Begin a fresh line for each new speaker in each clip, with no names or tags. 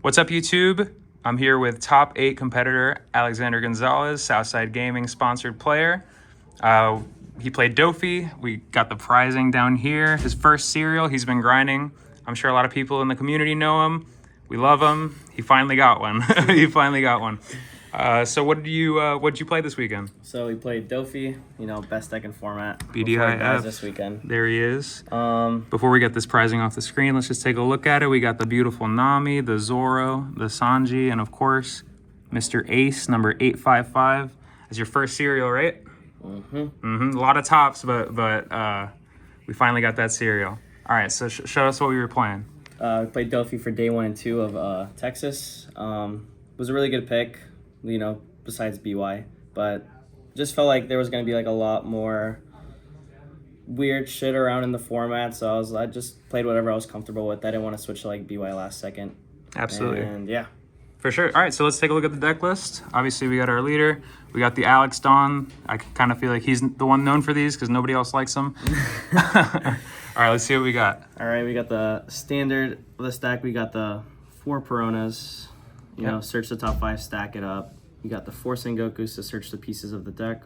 What's up, YouTube? I'm here with top 8 competitor Alexander Gonzalez, Southside Gaming sponsored player. He played Dofi. We got the prizing down here. His first serial, he's been grinding. I'm sure a lot of people in the community know him. We love him. He finally got one. So what did you play this weekend?
So we played Dofi, best deck in format.
BDIF.
This weekend.
There he is. Before we get this prizing off the screen, let's just take a look at it. We got the beautiful Nami, the Zoro, the Sanji, and of course, Mr. Ace, number 855. As your first serial, right? A lot of tops, but we finally got that serial. All right, so show us what we were playing.
We played Dofi for day 1 and 2 of Texas. Was a really good pick, besides BY, but just felt like there was going to be like a lot more weird shit around in the format, so I just played whatever I was comfortable with. I didn't want to switch to like BY last second.
Absolutely.
And yeah.
For sure. All right, so let's take a look at the deck list. Obviously, we got our leader. We got the Alex Don. I kind of feel like he's the one known for these because nobody else likes him. All right, let's see what we got.
All right, we got the standard of the stack. We got the 4 Peronas. Search the top 5, stack it up. You got the 4 Sengokus to search the pieces of the deck.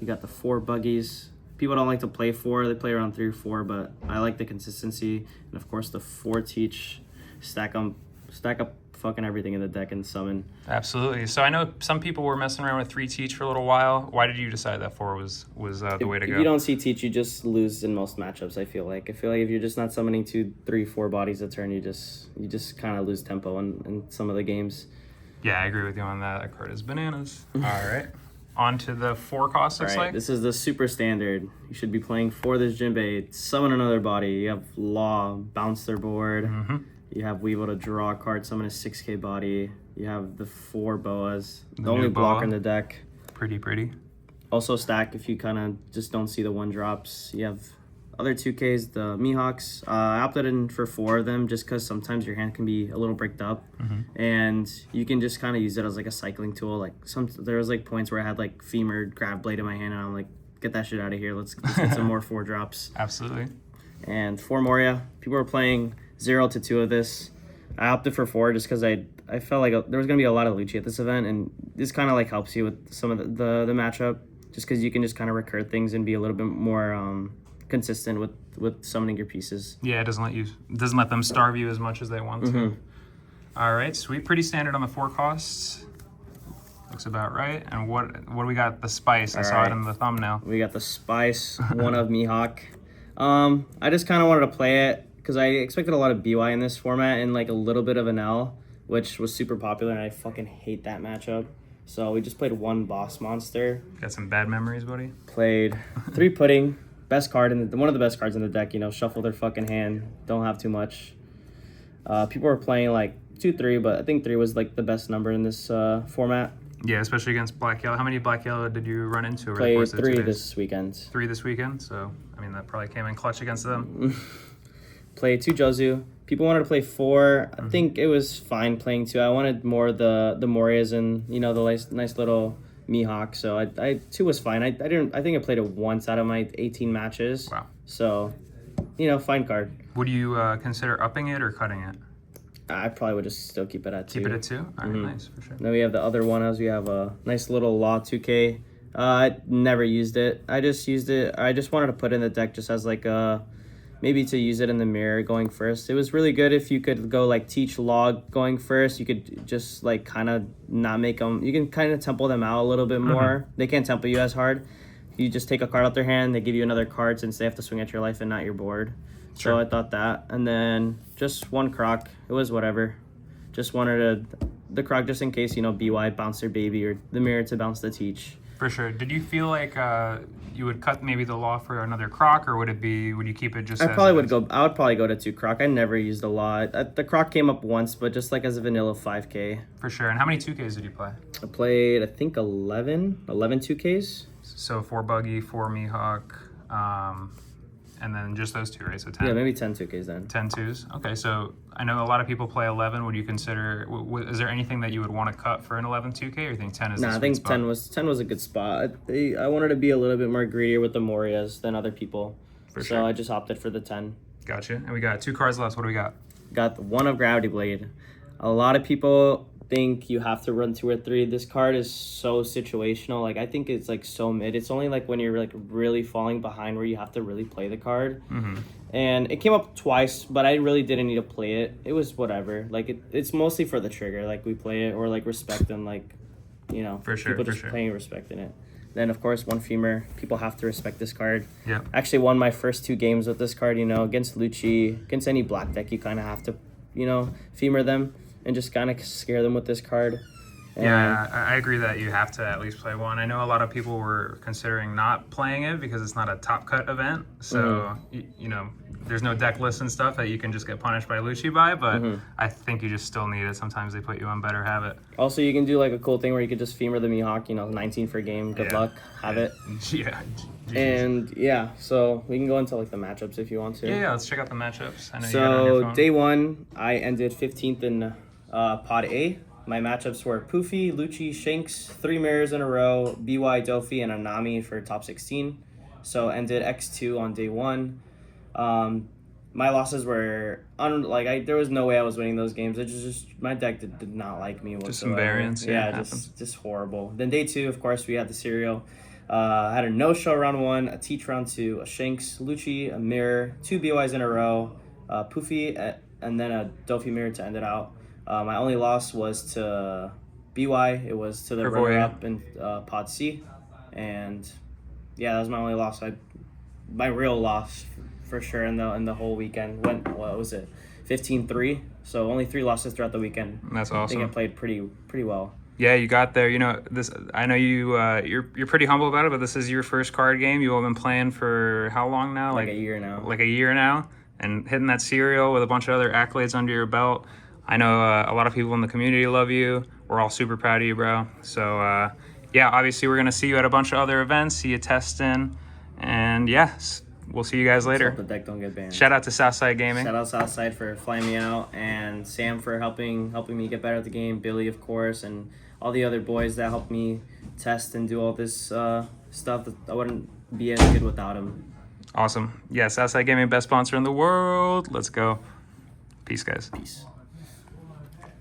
You got the 4 Buggies. People don't like to play 4. They play around 3 or 4, but I like the consistency. And of course, the 4 Teach. Stack up fucking everything in the deck and summon.
Absolutely. So I know some people were messing around with 3 Teach for a little while. Why did you decide that 4 was the way to go?
If you don't see Teach, you just lose in most matchups, I feel like. If you're just not summoning 2, 3, 4 bodies a turn, you just kind of lose tempo in some of the games.
Yeah, I agree with you on that. That card is bananas. All right. On to the 4 cost, looks like.
This is the super standard. You should be playing for this Jinbei. Summon another body. You have Law, bounce their board. You have Weevil to draw a card, summon a 6k body. You have the 4 Boas. The only blocker in the deck.
Pretty.
Also stack if you kind of just don't see the 1 drops. You have other 2Ks, the Mihawks. I opted in for 4 of them just because sometimes your hand can be a little bricked up. And you can just kind of use it as like a cycling tool. Like there was like points where I had like Femur, Grab Blade in my hand, and I'm like, get that shit out of here. Let's get some more 4 drops.
Absolutely.
And 4 Moria. People were playing 0 to 2 of this. I opted for 4 just because I felt like there was going to be a lot of Lucci at this event, and this kind of like helps you with some of the matchup just because you can just kind of recur things and be a little bit more consistent with summoning your pieces.
Yeah, it doesn't let them starve you as much as they want to. All right, sweet. Pretty standard on the 4 costs. Looks about right. And what do we got? The Spice. I saw it in the thumbnail.
We got the Spice, 1 of Mihawk. I just kind of wanted to play it because I expected a lot of BY in this format and like a little bit of an L, which was super popular, and I fucking hate that matchup. So we just played 1 Boss Monster.
Got some bad memories, buddy.
Played 3 Pudding. Best card one of the best cards in the deck. Shuffle their fucking hand. Don't have too much. People were playing like 2-3, but I think 3 was like the best number in this format.
Yeah, especially against Black Yellow. How many Black Yellow did you run into over
Played
the course of
3
2 days?
this weekend.
3 this weekend. So I mean that probably came in clutch against them.
Played 2 Jozu. People wanted to play 4. I think it was fine playing 2. I wanted more the Morias and the nice little Mihawk. So I 2 was fine. I think I played it once out of my 18 matches.
Wow.
So fine card.
Would you consider upping it or cutting it?
I probably would just still keep it at 2.
Keep it at 2? All right, nice, for sure.
Then we have the other one as we have a nice little Law 2K. I never used it. I just wanted to put it in the deck just as like maybe to use it in the mirror going first. It was really good if you could go like Teach Log going first. You could just like kind of not make them. You can kind of tempo them out a little bit more. They can't tempo you as hard. You just take a card out their hand. They give you another card since they have to swing at your life and not your board.
Sure.
So I thought that. And then just 1 Croc. It was whatever. Just wanted the Croc just in case, BY bounce their baby or the mirror to bounce the Teach.
For sure. Did you feel like you would cut maybe the Law for another Croc, or would you keep it just
I would probably go to 2 Croc. I never used a Law. The Croc came up once, but just like as a vanilla 5K.
For sure. And how many 2Ks did you play?
I played, I think, 11 2Ks.
So 4 Buggy, 4 Mihawk, and then just those 2, right? So 10.
Yeah, maybe 10 2Ks then.
10 2s. Okay, so I know a lot of people play 11. Would you consider? Is there anything that you would want to cut for an 11 2K, or you think 10 is?
Nah, I think 10 was a good spot. I wanted to be a little bit more greedier with the Morias than other people, so I just opted for the 10.
Gotcha. And we got 2 cards left. What do we got?
Got 1 of Gravity Blade. A lot of people think you have to run 2 or 3. This card is so situational. Like, I think it's like so mid. It's only like when you're like really falling behind where you have to really play the card. And it came up twice, but I really didn't need to play it. It was whatever. Like, it's mostly for the trigger. Like, we play it or like respect and like, you know,
For sure,
people
for
just
sure.
playing respect in it. Then, of course, one femur. People have to respect this card.
Yeah.
Actually won my first 2 games with this card, you know, against Lucci. Against any black deck, you kind of have to, you know, femur them and just kind of scare them with this card. And
Yeah, I agree that you have to at least play one. I know a lot of people were considering not playing it because it's not a top cut event. So, you know, there's no deck list and stuff that you can just get punished by Lucci by, but I think you just still need it. Sometimes they put you on better habit.
Also, you can do like a cool thing where you could just femur the Mihawk, you know, 19 for game. Good
Yeah.
luck. Have it.
Yeah.
And yeah, so we can go into like the matchups if you want to.
Yeah, let's check out the matchups. I know you got it on your
So
phone.
day 1, I ended 15th in Pod A. My matchups were Poofy, Lucci, Shanks, 3 mirrors in a row, BY, Dofi, and Anami for top 16. So ended X2 on day 1. My losses were there was no way I was winning those games. It just my deck did not like me whatsoever.
Just some variance, yeah, it happens.
just horrible. Then day 2, of course, we had the serial. I had a no-show round 1, a teach round 2, a Shanks, Lucci, a mirror, 2 BYs in a row, Poofy, and then a Dofi mirror to end it out. My only loss was to BY. It was to the
Hervoya.
runner-up in Pod C. And yeah, that was my only loss. My real loss for sure in the whole weekend. What was it? 15-3. So only 3 losses throughout the weekend.
That's
I
awesome.
think I played pretty well.
Yeah, you got there. You know, this. I know you're pretty humble about it, but this is your first card game. You've been playing for how long now?
Like a year now.
Like a year now, and hitting that serial with a bunch of other accolades under your belt. I know a lot of people in the community love you. We're all super proud of you, bro. So yeah, obviously we're gonna see you at a bunch of other events, see you testing, and yes, we'll see you guys later.
Hope the deck don't get banned.
Shout out to Southside Gaming.
Shout out Southside for flying me out, and Sam for helping me get better at the game. Billy, of course, and all the other boys that helped me test and do all this stuff. That I wouldn't be as good without him.
Awesome. Yeah, Southside Gaming, best sponsor in the world. Let's go. Peace, guys.
Peace.